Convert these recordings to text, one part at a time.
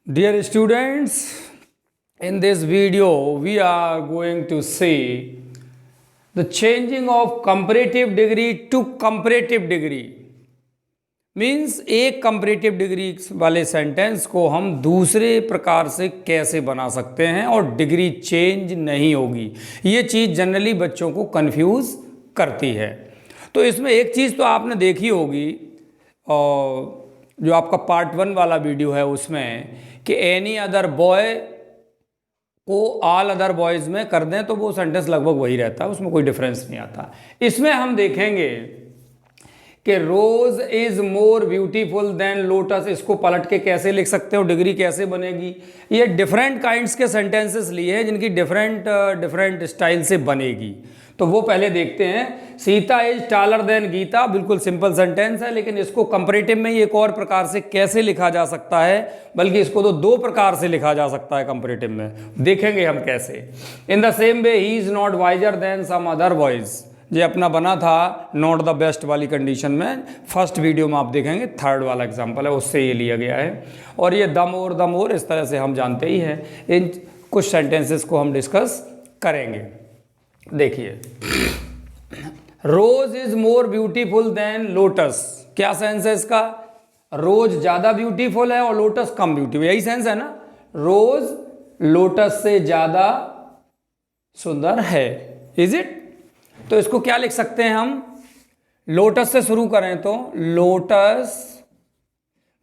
Dear students, in this video we are going to see the changing of comparative degree to comparative degree. Means एक comparative degree वाले sentence को हम दूसरे प्रकार से कैसे बना सकते हैं और डिग्री चेंज नहीं होगी। ये चीज़ जनरली बच्चों को कंफ्यूज करती है। तो इसमें एक चीज़ तो आपने देखी होगी, और जो आपका पार्ट 1 वाला वीडियो है उसमें, कि एनी अदर बॉय को ऑल अदर बॉयज़ में कर दें तो वो सेंटेंस लगभग वही रहता है, उसमें कोई डिफरेंस नहीं आता। इसमें हम देखेंगे कि rose is more beautiful than lotus, इसको पलट के कैसे लिख सकते हो, डिग्री कैसे बनेगी। ये डिफरेंट काइंड्स के सेंटेंसेस लिए हैं जिनकी डिफरेंट स्टाइल से बनेगी। तो वो पहले देखते हैं। Sita is taller than Gita, बिल्कुल सिंपल सेंटेंस है, लेकिन इसको कंपैरेटिव में एक और प्रकार से कैसे लिखा जा सकता है, बल्कि इसको तो दो प्रकार से लिखा जा सकता है कंपैरेटिव में, देखेंगे हम कैसे। In the same way he is not wiser than some other boys, ये अपना बना था नॉट द बेस्ट वाली कंडीशन में। फर्स्ट वीडियो में आप देखेंगे, थर्ड वाला एग्जांपल है, उससे ये लिया गया है। और ये दम और इस तरह से हम जानते ही हैं। इन कुछ सेंटेंसेस को हम डिस्कस करेंगे। देखिए, rose is more beautiful than lotus, क्या सेंस है इसका? रोज ज्यादा ब्यूटीफुल है और लोटस कम ब्यूटीफुल, यही सेंस है ना। रोज लोटस से ज्यादा सुंदर है, इज इट? तो इसको क्या लिख सकते हैं हम? लोटस से शुरू करें तो लोटस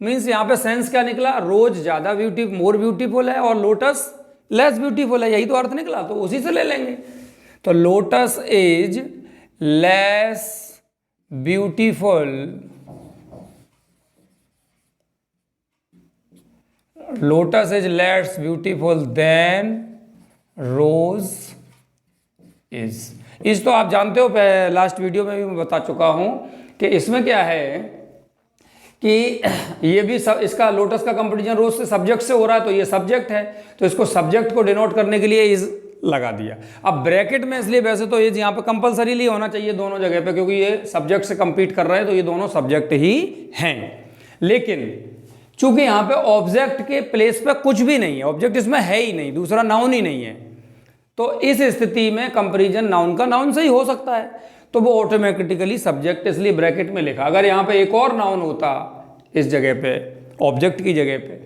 मीन्स यहां पे सेंस क्या निकला? रोज ज्यादा मोर ब्यूटीफुल है और लोटस लेस ब्यूटीफुल है, यही तो अर्थ निकला, तो उसी से ले लेंगे। तो lotus is less beautiful, lotus is less beautiful than rose is तो आप जानते हो, लास्ट वीडियो में भी मैं बता चुका हूं कि इसमें क्या है कि ये भी इसका लोटस का कंपैरिजन रोज से सब्जेक्ट से हो रहा है, तो ये सब्जेक्ट है, तो इसको सब्जेक्ट को डिनोट करने के लिए इज लगा दिया। अब ब्रैकेट में इसलिए, वैसे तो ये यहाँ पे कंपलसरीली होना चाहिए दोनों जगह पे, क्योंकि ये सब्जेक्ट से कंपीट कर रहे हैं, तो ये दोनों सब्जेक्ट ही हैं। लेकिन चूंकि यहाँ पे ऑब्जेक्ट के प्लेस पे कुछ भी नहीं है, ऑब्जेक्ट इसमें है ही नहीं, दूसरा नाउन ही नहीं है, तो इस स्थिति में कंपैरिजन नाउन का नाउन से ही हो सकता है, तो वो ऑटोमेटिकली सब्जेक्ट, इसलिए ब्रैकेट में लिखा। अगर यहाँ पे एक और नाउन होता इस जगह पे, ऑब्जेक्ट की जगह पे,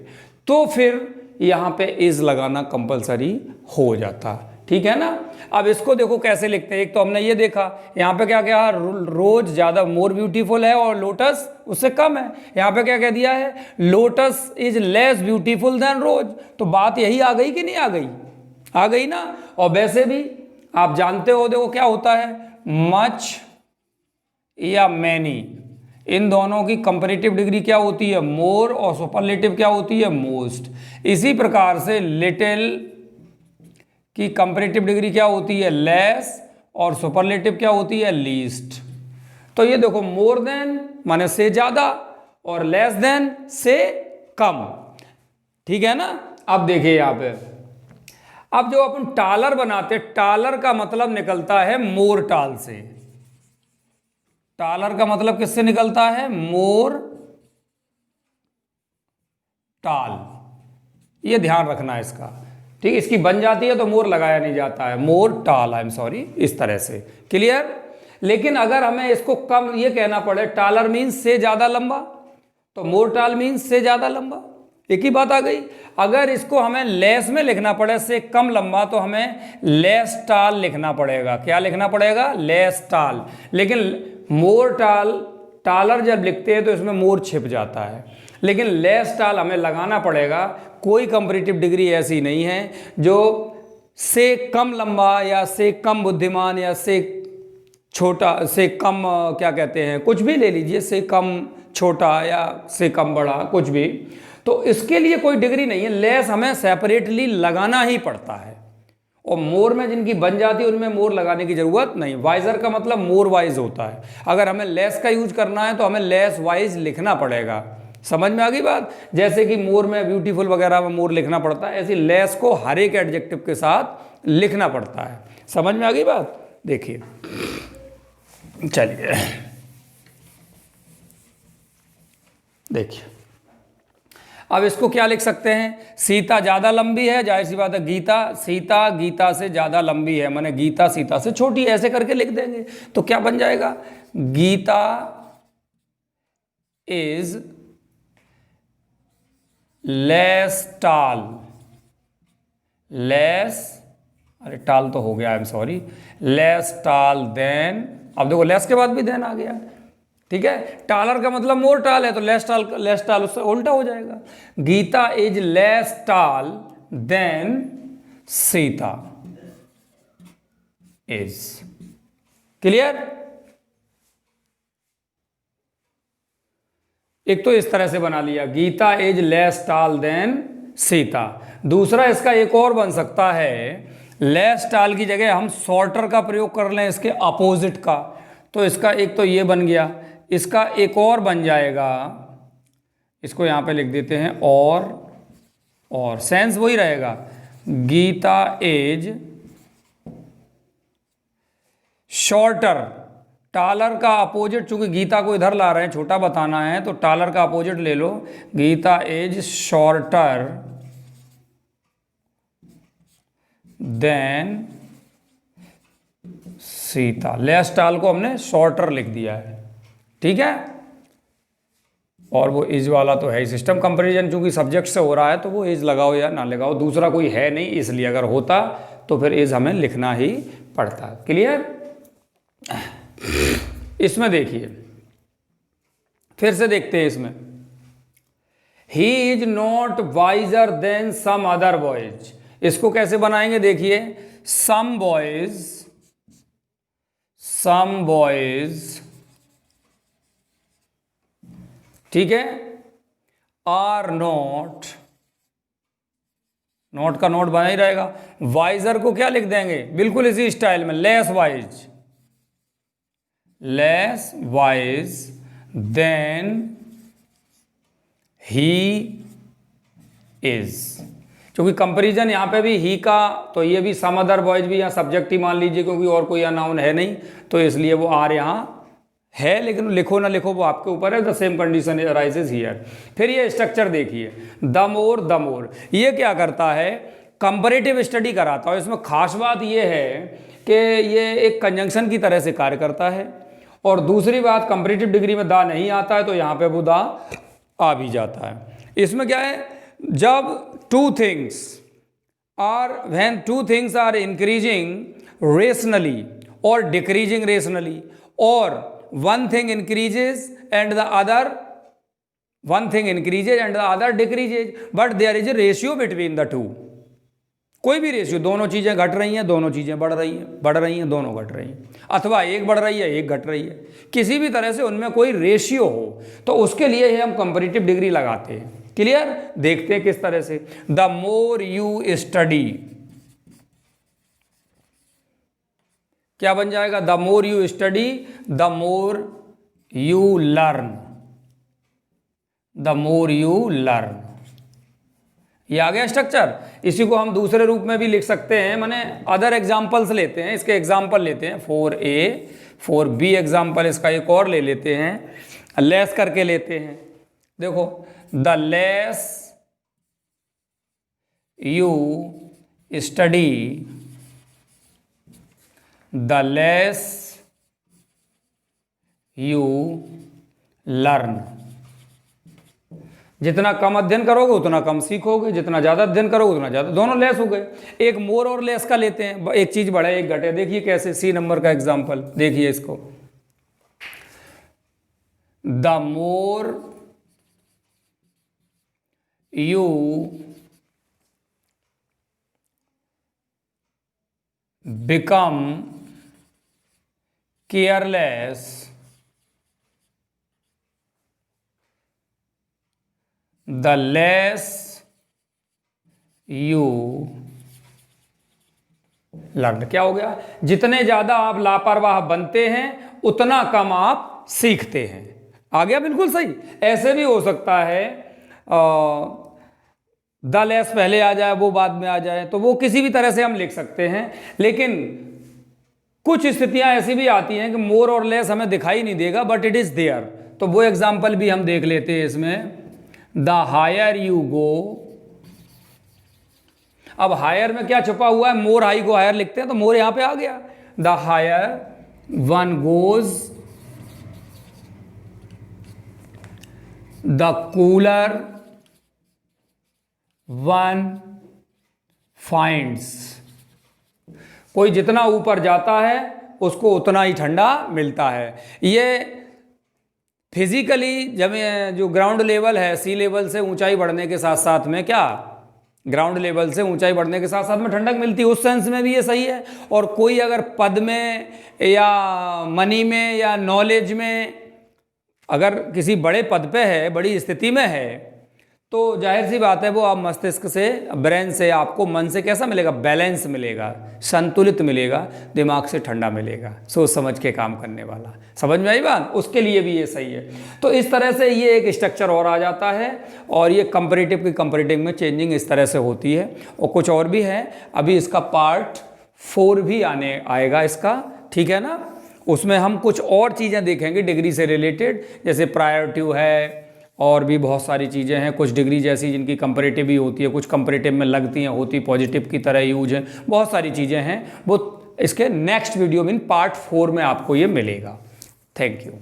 तो फिर यहाँ पे इज लगाना कंपलसरी हो जाता। ठीक है ना। अब इसको देखो कैसे लिखते हैं। एक तो हमने ये देखा, यहाँ पे क्या क्या, रोज ज्यादा मोर ब्यूटीफुल है और लोटस उससे कम है। यहाँ पे क्या कह दिया है? Lotus is less beautiful than rose. तो बात यही आ गई कि नहीं आ गई? आ गई ना। और वैसे भी आप जानते हो, देखो क्या होता है, मच या मैनी, इन दोनों की कंपैरेटिव डिग्री क्या होती है? मोर, और सुपरलेटिव क्या होती है? मोस्ट। इसी प्रकार से लिटिल की कंपैरेटिव डिग्री क्या होती है? लेस, और सुपरलेटिव क्या होती है? लीस्ट। तो ये देखो, मोर देन माने से ज्यादा, और लेस देन से कम। ठीक है ना। अब देखिए यहाँ पे, अब जो अपन टालर बनाते, टालर का मतलब निकलता है मोर टाल से। टालर का मतलब किससे निकलता है? मोर टाल। ये ध्यान रखना है इसका। ठीक है, इसकी बन जाती है तो मोर लगाया नहीं जाता है, मोर टाल, आई एम सॉरी, इस तरह से। क्लियर। लेकिन अगर हमें इसको कम ये कहना पड़े, टालर मीन्स से ज्यादा लंबा, तो मोर टाल मीन्स से ज्यादा लंबा, एक ही बात आ गई। अगर इसको हमें लेस में लिखना पड़े, से कम लंबा, तो हमें लेस टाल लिखना पड़ेगा। क्या लिखना पड़ेगा? लेस टाल। लेकिन मोर टाल, टालर जब लिखते हैं तो इसमें मोर छिप जाता है, लेकिन लेस टाल हमें लगाना पड़ेगा। कोई कंपैरेटिव डिग्री ऐसी नहीं है जो से कम लंबा या से कम बुद्धिमान या से छोटा, से कम क्या कहते हैं, कुछ भी ले लीजिए, से कम छोटा या से कम बड़ा, कुछ भी, तो इसके लिए कोई डिग्री नहीं है। लेस हमें सेपरेटली लगाना ही पड़ता है, और मोर में जिनकी बन जाती है उनमें मोर लगाने की जरूरत नहीं। वाइजर का मतलब मोर वाइज होता है। अगर हमें लेस का यूज करना है तो हमें लेस वाइज लिखना पड़ेगा। समझ में आ गई बात? जैसे कि मोर में ब्यूटीफुल वगैरह में मोर लिखना पड़ता है, ऐसी लेस को हर एक एडजेक्टिव के साथ लिखना पड़ता है। समझ में आ गई बात? देखिए, चलिए देखिए, अब इसको क्या लिख सकते हैं, सीता ज़्यादा लंबी है, जाहिर सी बात है सीता गीता से ज़्यादा लंबी है, माने गीता सीता से छोटी है, ऐसे करके लिख देंगे। तो क्या बन जाएगा, गीता इज लेस टाल, अरे टाल तो हो गया, आई एम सॉरी, लेस टाल देन, अब देखो लेस के बाद भी देन आ गया, ठीक है। टालर का मतलब मोर टाल है, तो लेस टाल उससे उल्टा हो जाएगा। गीता इज लेस टाल देन सीता इज। क्लियर। एक तो इस तरह से बना लिया, गीता इज लेस टाल देन सीता। दूसरा इसका एक और बन सकता है, लेस टाल की जगह हम शॉर्टर का प्रयोग कर लें इसके अपोजिट का, तो इसका एक तो ये बन गया, इसका एक और बन जाएगा, इसको यहां पे लिख देते हैं और सेंस वही रहेगा, गीता एज शॉर्टर। टालर का अपोजिट, चूंकि गीता को इधर ला रहे हैं, छोटा बताना है, तो टालर का अपोजिट ले लो, Geeta is shorter than Sita. Less tall को हमने शॉर्टर लिख दिया है, ठीक है। और वो इज वाला तो है, सिस्टम कंपैरिजन चूंकि सब्जेक्ट से हो रहा है तो वो इज लगाओ या ना लगाओ, दूसरा कोई है नहीं, इसलिए अगर होता तो फिर इज हमें लिखना ही पड़ता। क्लियर। इसमें देखिए, फिर से देखते हैं इसमें, he is not wiser than some other boys. इसको कैसे बनाएंगे, देखिए, सम बॉयज, ठीक है, आर नॉट का नोट बना ही रहेगा। वाइजर को क्या लिख देंगे, बिल्कुल इसी स्टाइल में, less wise than he is. क्योंकि कंपैरिजन यहां पे भी ही का, तो ये भी सम अदर बॉयज भी यहाँ सब्जेक्ट ही मान लीजिए, क्योंकि और कोई अनाउन है नहीं, तो इसलिए वो आर यहाँ है, लेकिन लिखो ना लिखो वो आपके ऊपर है। The same condition arises here. फिर ये स्ट्रक्चर देखिए, द मोर, ये क्या करता है, कंपैरेटिव स्टडी कराता है। इसमें खास बात ये है कि ये एक कंजंक्शन की तरह से कार्य करता है, और दूसरी बात, कंपैरेटिव डिग्री में दा नहीं आता है, तो यहाँ पे वो दा आ भी जाता है। इसमें क्या है, जब when two things are increasing rationally or decreasing rationally, or one thing increases and the other decreases, but there is a ratio between the two. कोई भी रेशियो, दोनों चीजें घट रही हैं, दोनों चीजें बढ़ रही हैं, दोनों घट रही हैं, अथवा एक बढ़ रही है एक घट रही है, किसी भी तरह से उनमें कोई रेशियो हो, तो उसके लिए ही हम कंपैरेटिव डिग्री लगाते हैं। क्लियर। देखते हैं किस तरह से, द मोर यू स्टडी, क्या बन जाएगा, the more you study, the more you learn, the more you learn. ये आ गया स्ट्रक्चर। इसी को हम दूसरे रूप में भी लिख सकते हैं, माने अदर एग्जाम्पल्स लेते हैं, इसके एग्जाम्पल लेते हैं, 4A 4B एग्जाम्पल इसका एक और ले लेते हैं, लेस करके लेते हैं। देखो, the less you study, the less you learn. जितना कम अध्ययन करोगे उतना कम सीखोगे, जितना ज़्यादा अध्ययन करोगे उतना ज़्यादा, दोनों लेस हो गए। एक मोर और लेस का लेते हैं, एक चीज़ बढ़े एक घटे। देखिए कैसे, C नंबर का एग्जाम्पल देखिए इसको, the more you become careless, the less you learn। क्या हो गया, जितने ज्यादा आप लापरवाह बनते हैं उतना कम आप सीखते हैं। आ गया, बिल्कुल सही। ऐसे भी हो सकता है द लेस पहले आ जाए, वो बाद में आ जाए, तो वो किसी भी तरह से हम लिख सकते हैं। लेकिन कुछ स्थितियां ऐसी भी आती हैं कि मोर और लेस हमें दिखाई नहीं देगा, बट इट इज देयर, तो वो एग्जाम्पल भी हम देख लेते हैं इसमें। The higher you go. अब हायर में क्या छुपा हुआ है, मोर हाई को हायर लिखते हैं तो मोर यहां पे आ गया। The higher one goes the cooler one finds. कोई जितना ऊपर जाता है उसको उतना ही ठंडा मिलता है। ये फिजिकली जब जो ग्राउंड लेवल है, सी लेवल से ऊंचाई बढ़ने के साथ साथ में क्या, ग्राउंड लेवल से ऊंचाई बढ़ने के साथ साथ में ठंडक मिलती है, उस सेंस में भी ये सही है। और कोई अगर पद में या मनी में या नॉलेज में अगर किसी बड़े पद पे है, बड़ी स्थिति में है, तो जाहिर सी बात है वो आप मस्तिष्क से, ब्रेन से, आपको मन से कैसा मिलेगा, बैलेंस मिलेगा, संतुलित मिलेगा, दिमाग से ठंडा मिलेगा, सोच समझ के काम करने वाला। समझ में आई बात? उसके लिए भी ये सही है। तो इस तरह से ये एक स्ट्रक्चर और आ जाता है और ये कंपैरेटिव की कंपैरेटिव में चेंजिंग इस तरह से होती है। और कुछ और भी है, अभी इसका पार्ट 4 भी आएगा इसका, ठीक है ना। उसमें हम कुछ और चीज़ें देखेंगे डिग्री से रिलेटेड, जैसे प्रायोरिटी है और भी बहुत सारी चीज़ें हैं, कुछ डिग्री जैसी जिनकी कंपैरेटिव भी होती है, कुछ कंपैरेटिव में लगती हैं, होती पॉजिटिव की तरह यूज है, बहुत सारी चीज़ें हैं। वो इसके नेक्स्ट वीडियो में पार्ट 4 में आपको ये मिलेगा। Thank you.